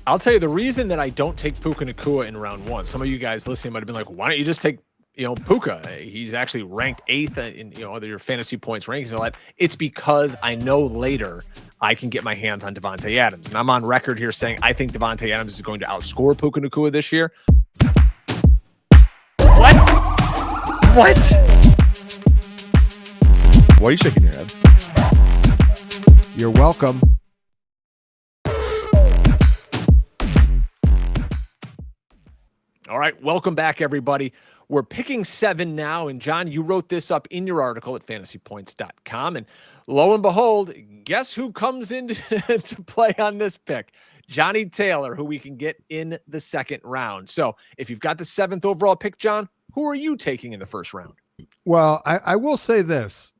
I'll tell you the reason that I don't take Puka Nacua in round one. Some of you guys listening might have been like, why don't you just take, Puka? He's actually ranked 8th in, other your fantasy points rankings and all that. It's because I know later I can get my hands on Devontae Adams. And I'm on record here saying I think Devontae Adams is going to outscore Puka Nacua this year. What? Why are you shaking your head? You're welcome. All right, welcome back, everybody. We're picking 7 now, and John, you wrote this up in your article at fantasypoints.com, and lo and behold, guess who comes in to play on this pick? Johnny Taylor, who we can get in the second round. So if you've got the 7th overall pick, John, who are you taking in the first round? Well, I will say this.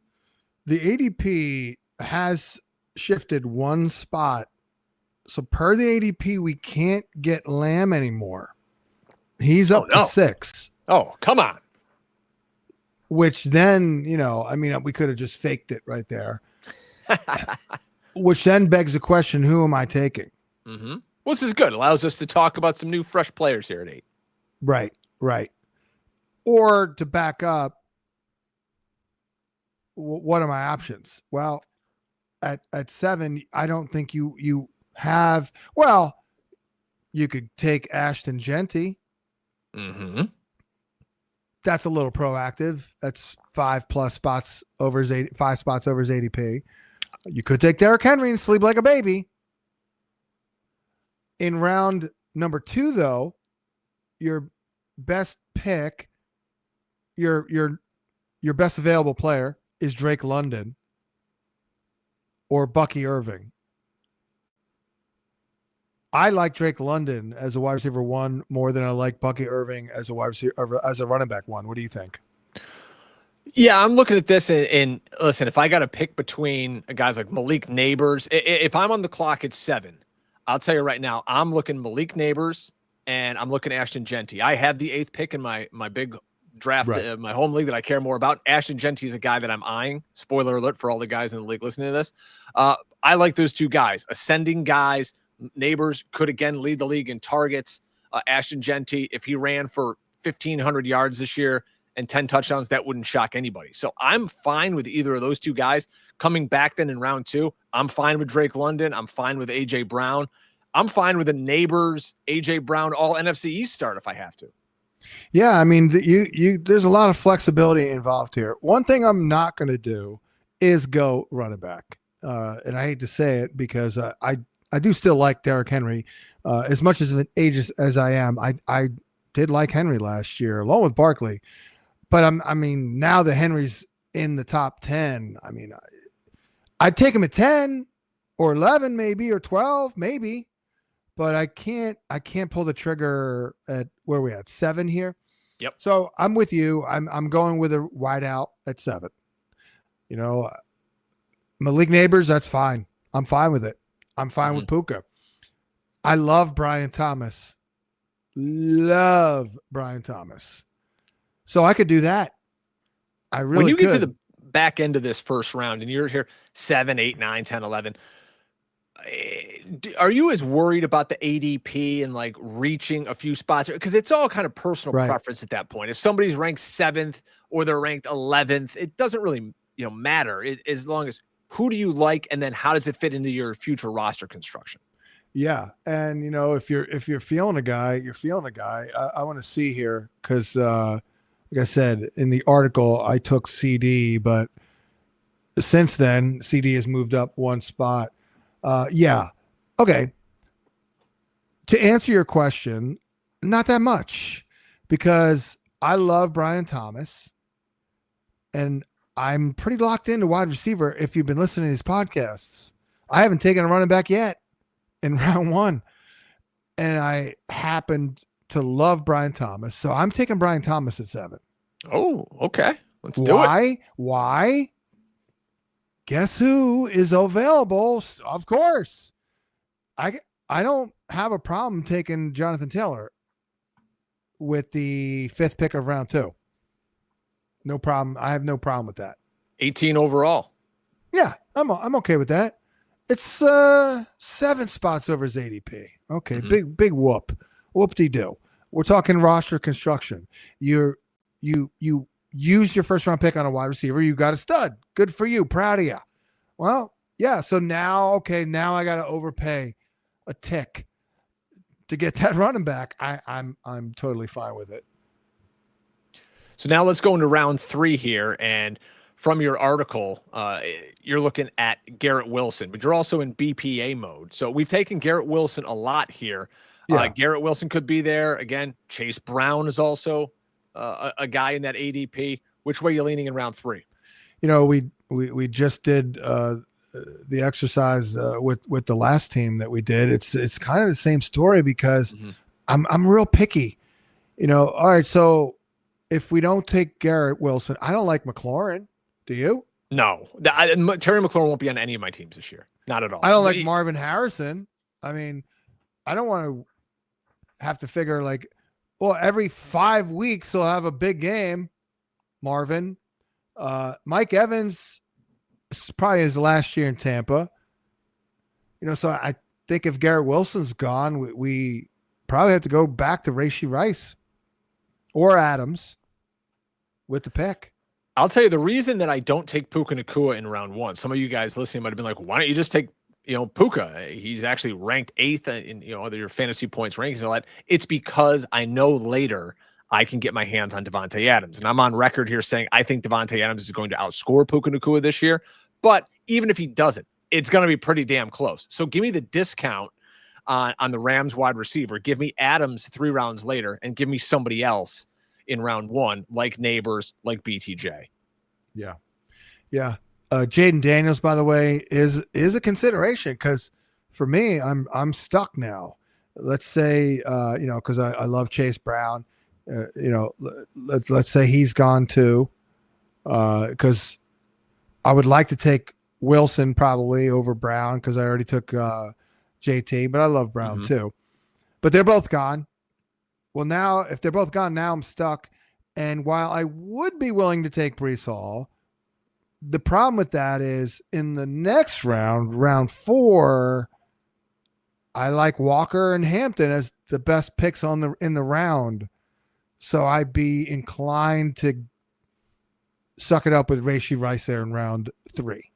The ADP has shifted one spot. So per the ADP, we can't get Lamb anymore. He's up to 6. Oh, come on. Which then, we could have just faked it right there. Which then begs the question, who am I taking? Mm-hmm. Well, this is good. Allows us to talk about some new fresh players here at 8. Right. Or to back up, what are my options? Well, at 7, I don't think you have. Well, you could take Ashton Genty. Mm-hmm. That's a little proactive. That's 5+ spots over his 5 spots over his ADP. You could take Derrick Henry and sleep like a baby. In round number 2, though, your best pick, your best available player is Drake London or Bucky Irving. I like Drake London as a wide receiver 1 more than I like Bucky Irving as a wide receiver, as a running back 1. What do you think? Yeah, I'm looking at this and listen, if I got to pick between guys like Malik Neighbors, if I'm on the clock at 7, I'll tell you right now, I'm looking Malik Neighbors and I'm looking Ashton Genty. I have the 8th pick in my big draft, right. My home league that I care more about. Ashton Genty is a guy that I'm eyeing. Spoiler alert for all the guys in the league listening to this. I like those 2 guys, ascending guys. Neighbors could again lead the league in targets. Ashton Genty, if he ran for 1,500 yards this year and 10 touchdowns, that wouldn't shock anybody. So I'm fine with either of those 2 guys coming back then in round 2. I'm fine with Drake London. I'm fine with A.J. Brown. I'm fine with the Neighbors, A.J. Brown, all NFC East start if I have to. Yeah, I mean, there's a lot of flexibility involved here. One thing I'm not going to do is go running back. And I hate to say it because I do still like Derrick Henry. As much as an ageist as I am, I did like Henry last year, along with Barkley. But now that Henry's in the top 10, I'd take him at 10 or 11 maybe, or 12 maybe. But I can't pull the trigger at where we at 7 here. Yep. So I'm with you. I'm going with a wide out at 7. Malik Neighbors, that's fine. I'm fine with it. I'm fine with Puka. I love Brian Thomas. So I could do that. I really When you could. get to the back end of this first round and you're here 7, 8, 9, 10, 11, are you as worried about the ADP and like reaching a few spots? Because it's all kind of personal preference at that point. If somebody's ranked 7th or they're ranked 11th, it doesn't really matter as long as who do you like, and then how does it fit into your future roster construction? Yeah, and if you're feeling a guy, you're feeling a guy. I want to see here because, like I said in the article, I took CD, but since then CD has moved up 1 spot. Yeah, okay. To answer your question, not that much, because I love Brian Thomas, and I'm pretty locked into wide receiver. If you've been listening to these podcasts, I haven't taken a running back yet in round 1. And I happened to love Brian Thomas. So I'm taking Brian Thomas at 7. Oh, okay. Let's do it. Why? Guess who is available? Of course. I don't have a problem taking Jonathan Taylor with the 5th pick of round 2. No problem. I have no problem with that. 18 overall. Yeah, I'm okay with that. It's 7 spots over his ADP. Okay, big whoop. Whoop-de-doo. We're talking roster construction. You use your first round pick on a wide receiver. You got a stud. Good for you. Proud of you. Well, yeah. So now I got to overpay a tick to get that running back. I'm totally fine with it. So now let's go into round 3 here. And from your article, you're looking at Garrett Wilson, but you're also in BPA mode. So we've taken Garrett Wilson a lot here. Yeah. Garrett Wilson could be there. Again, Chase Brown is also a guy in that ADP. Which way are you leaning in round 3? We just did the exercise with the last team that we did. It's kind of the same story because I'm real picky. All right, so if we don't take Garrett Wilson, I don't like McLaurin. Do you? No. Terry McLaurin won't be on any of my teams this year. Not at all. I don't like Marvin Harrison. I mean, I don't want to have to figure every 5 weeks he'll have a big game. Marvin. Mike Evans is probably his last year in Tampa. So I think if Garrett Wilson's gone, we probably have to go back to Rashee Rice or Adams with the pick. I'll tell you the reason that I don't take Puka Nacua in round 1. Some of you guys listening might have been like, why don't you just take, Puka? He's actually ranked 8th in, other your fantasy points rankings and all that. It's because I know later I can get my hands on Devontae Adams. And I'm on record here saying I think Devontae Adams is going to outscore Puka Nacua this year. But even if he doesn't, it's going to be pretty damn close. So give me the discount on the Rams wide receiver. Give me Adams 3 rounds later and give me somebody else in round 1, like Neighbors, like BTJ. Yeah. Yeah. Jaden Daniels, by the way, is a consideration because for me, I'm stuck now. Let's say, because I love Chase Brown. Let's say he's gone too, because I would like to take Wilson probably over Brown because I already took JT, but I love Brown too. But they're both gone. Well, now if they're both gone, now I'm stuck. And while I would be willing to take Breece Hall, the problem with that is in the next round 4, I like Walker and Hampton as the best picks in the round. So I'd be inclined to suck it up with Rashee Rice there in round 3.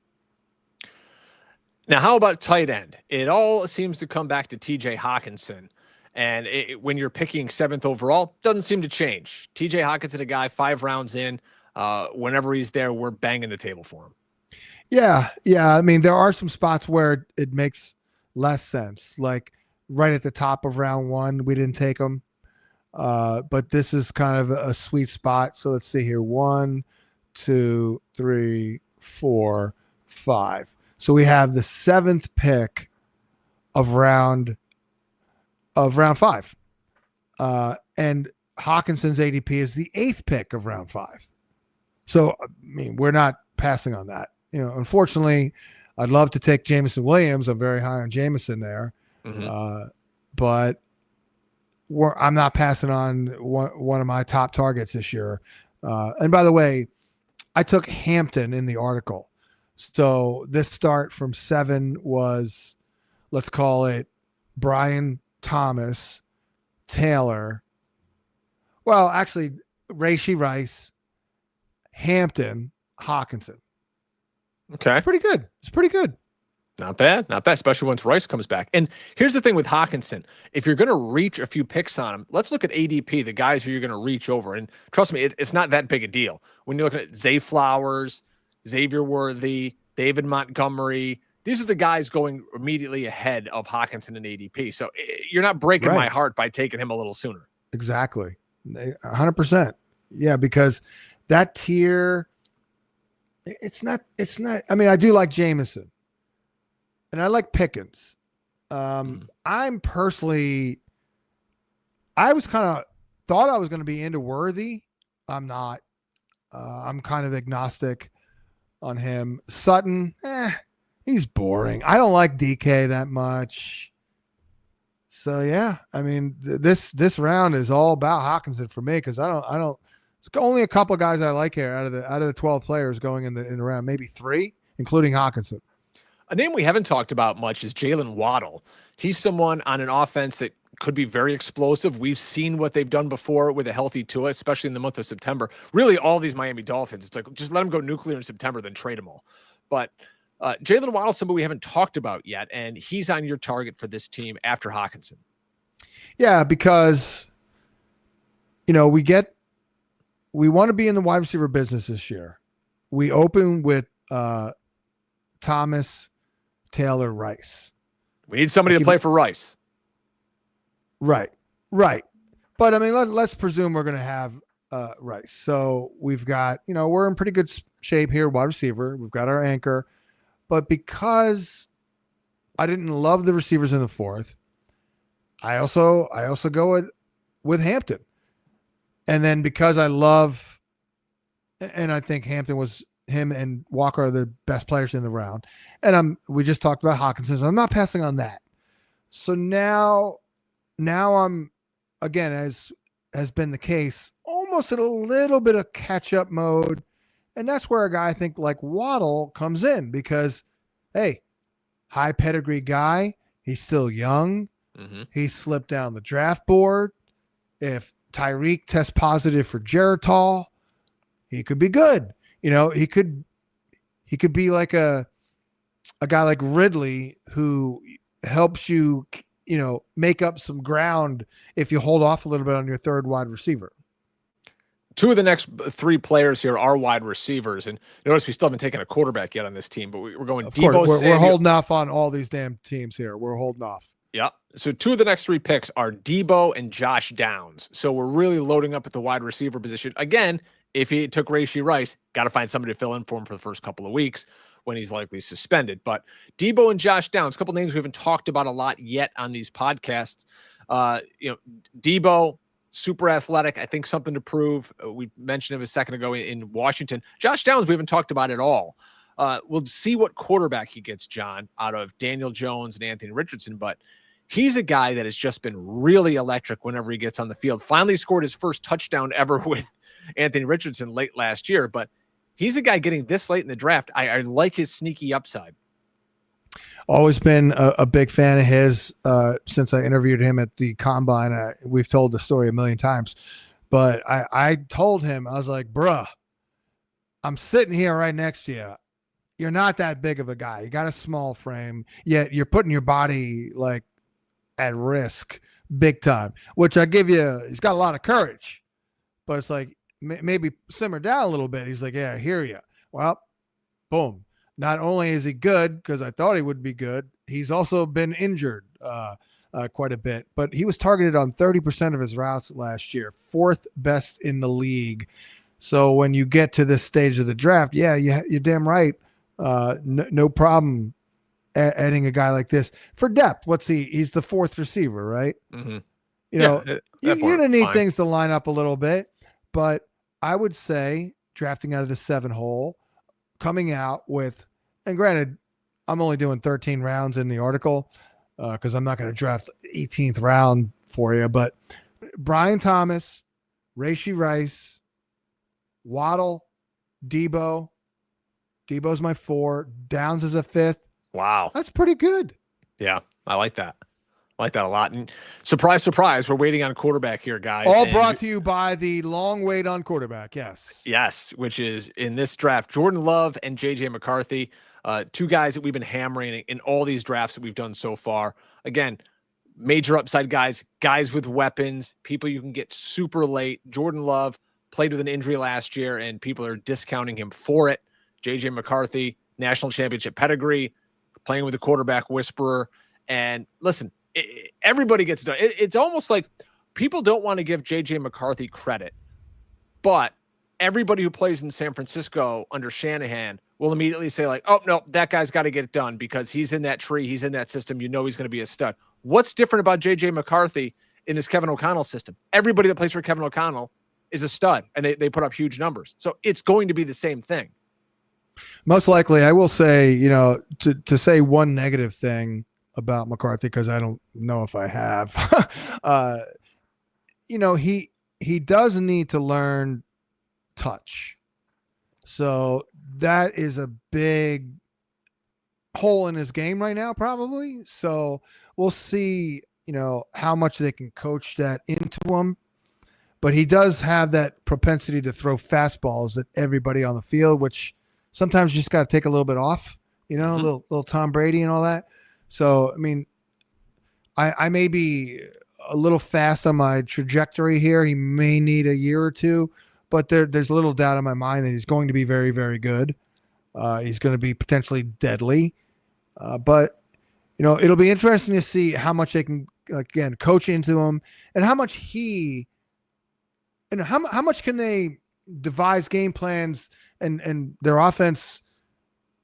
Now, how about tight end? It all seems to come back to TJ Hockenson. And when you're picking 7th overall, doesn't seem to change. TJ Hockenson, a guy 5 rounds in. Whenever he's there, we're banging the table for him. Yeah. I mean, there are some spots where it makes less sense. Like right at the top of round 1, we didn't take him. But this is kind of a sweet spot. So let's see here. 1, 2, 3, 4, 5. So we have the 7th pick of round 5. And Hawkinson's ADP is the 8th pick of round 5. So, I mean, we're not passing on that. Unfortunately, I'd love to take Jameson Williams. I'm very high on Jameson there. But I'm not passing on one of my top targets this year. And by the way, I took Hampton in the article. So this start from 7 was, let's call it Brian Thomas, Taylor. Well, actually, Rashee Rice, Hampton, Hockenson. Okay. It's pretty good. Not bad, especially once Rice comes back. And here's the thing with Hockenson. If you're going to reach a few picks on him, let's look at ADP, the guys who you're going to reach over. And trust me, it's not that big a deal. When you're looking at Zay Flowers, Xavier Worthy, David Montgomery, these are the guys going immediately ahead of Hockenson in ADP. So you're not breaking my heart by taking him a little sooner. Exactly. 100%. Yeah, because that tier, it's not, I mean, I do like Jameson and I like Pickens. I'm personally, I was kind of thought I was going to be into Worthy. I'm not. I'm kind of agnostic on him. Sutton, he's boring. I don't like DK that much. So yeah, I mean, this round is all about Hockenson for me because I don't. There's only a couple of guys I like here out of the 12 players going in the round, maybe 3, including Hockenson. A name we haven't talked about much is Jaylen Waddle. He's someone on an offense that could be very explosive. We've seen what they've done before with a healthy Tua, especially in the month of September. Really, all these Miami Dolphins, it's like just let them go nuclear in September, then trade them all. But Jaylen Waddle, somebody we haven't talked about yet, and he's on your target for this team after Hockenson. Yeah, because we want to be in the wide receiver business this year. We open with Thomas, Taylor, Rice. We need somebody to play for Rice. Right. But I mean, let's presume we're going to have Rice. So we've got, we're in pretty good shape here, wide receiver. We've got our anchor. But because I didn't love the receivers in the fourth, I also go with Hampton. And then because I love, and I think him and Walker are the best players in the round. And we just talked about Hockenson, so I'm not passing on that. So now I'm, again, as has been the case, almost in a little bit of catch-up mode. And that's where a guy, I think, like Waddle comes in because, hey, high pedigree guy. He's still young. Mm-hmm. He slipped down the draft board. If Tyreek tests positive for Geritol, he could be good. He could be like a guy like Ridley who helps you, make up some ground if you hold off a little bit on your third wide receiver. Two of the next three players here are wide receivers. And notice we still haven't taken a quarterback yet on this team, but we're going Deebo. We're holding off on all these damn teams here. We're holding off. Yeah. So two of the next three picks are Deebo and Josh Downs. So we're really loading up at the wide receiver position. Again, if he took Rashee Rice, got to find somebody to fill in for him for the first couple of weeks when he's likely suspended. But Deebo and Josh Downs, a couple names we haven't talked about a lot yet on these podcasts. Deebo, super athletic. I think something to prove. We mentioned him a second ago in Washington. Josh Downs, we haven't talked about at all. We'll see what quarterback he gets, John, out of Daniel Jones and Anthony Richardson. But he's a guy that has just been really electric whenever he gets on the field. Finally scored his first touchdown ever with Anthony Richardson late last year. But he's a guy getting this late in the draft. I like his sneaky upside. Always been a big fan of his since I interviewed him at the Combine. We've told the story a million times. But I told him, I was like, bruh, I'm sitting here right next to you. You're not that big of a guy. You got a small frame, yet you're putting your body like at risk big time, which I give you. He's got a lot of courage, but it's like maybe simmer down a little bit. He's like, yeah, I hear you. Well, boom. Not only is he good, because I thought he would be good, he's also been injured quite a bit, but he was targeted on 30% of his routes last year, fourth best in the league. So when you get to this stage of the draft, yeah, you're damn right. No problem adding a guy like this for depth. He's the fourth receiver, right? Mm-hmm. You're going to need things to line up a little bit, but I would say drafting out of the 7 hole, coming out with, and granted, I'm only doing 13 rounds in the article because I'm not going to draft 18th round for you, but Brian Thomas, Rashee Rice, Waddle, Deebo. Deebo's my 4. Downs is a 5th. Wow. That's pretty good. Yeah, I like that. I like that a lot. And surprise, surprise, we're waiting on quarterback here, guys. All brought to you by the long wait on quarterback. Yes. Yes, which is in this draft, Jordan Love and J.J. McCarthy, two guys that we've been hammering in all these drafts that we've done so far. Again, major upside guys with weapons, people you can get super late. Jordan Love played with an injury last year, and people are discounting him for it. J.J. McCarthy, national championship pedigree, playing with a quarterback whisperer. And listen, everybody gets done. It's almost like people don't want to give J.J. McCarthy credit, but everybody who plays in San Francisco under Shanahan will immediately say like, oh, no, that guy's got to get it done because he's in that tree. He's in that system. He's going to be a stud. What's different about J.J. McCarthy in this Kevin O'Connell system? Everybody that plays for Kevin O'Connell is a stud, and they put up huge numbers. So it's going to be the same thing. Most likely, I will say, to say one negative thing about McCarthy, because I don't know if I have, he does need to learn touch. So that is a big hole in his game right now, probably. So we'll see, how much they can coach that into him. But he does have that propensity to throw fastballs at everybody on the field, which sometimes you just got to take a little bit off, a little Tom Brady and all that. So, I mean, I may be a little fast on my trajectory here. He may need a year or two, but there's a little doubt in my mind that he's going to be very, very good. He's going to be potentially deadly. But, it'll be interesting to see how much they can, again, coach into him and how much how much can they devise game plans and their offense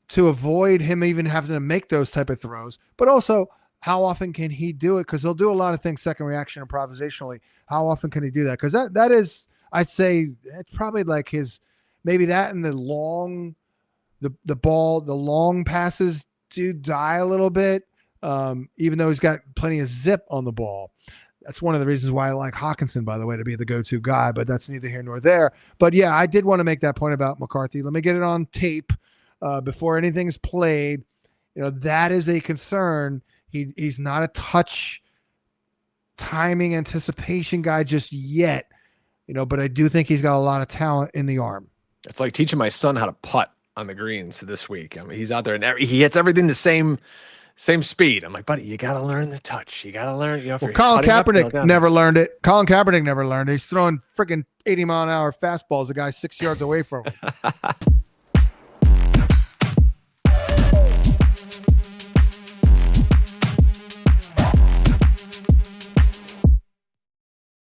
to avoid him even having to make those type of throws, but also how often can he do it? Because they'll do a lot of things second reaction improvisationally. How often can he do that? Because that is, I'd say, it's probably like maybe that and the long passes do die a little bit, even though he's got plenty of zip on the ball. That's one of the reasons why I like Hockenson, by the way, to be the go-to guy, but that's neither here nor there. But yeah, I did want to make that point about McCarthy. Let me get it on tape before anything's played. That is a concern. He's not a touch timing anticipation guy just yet, but I do think he's got a lot of talent in the arm. It's like teaching my son how to putt on the greens this week. I mean, he's out there and he hits everything the same speed. I'm like, buddy, you got to learn the touch. You got to learn, Colin Kaepernick never learned it. Colin Kaepernick never learned it. He's throwing freaking 80-mile-an-hour fastballs a guy 6 yards away from him.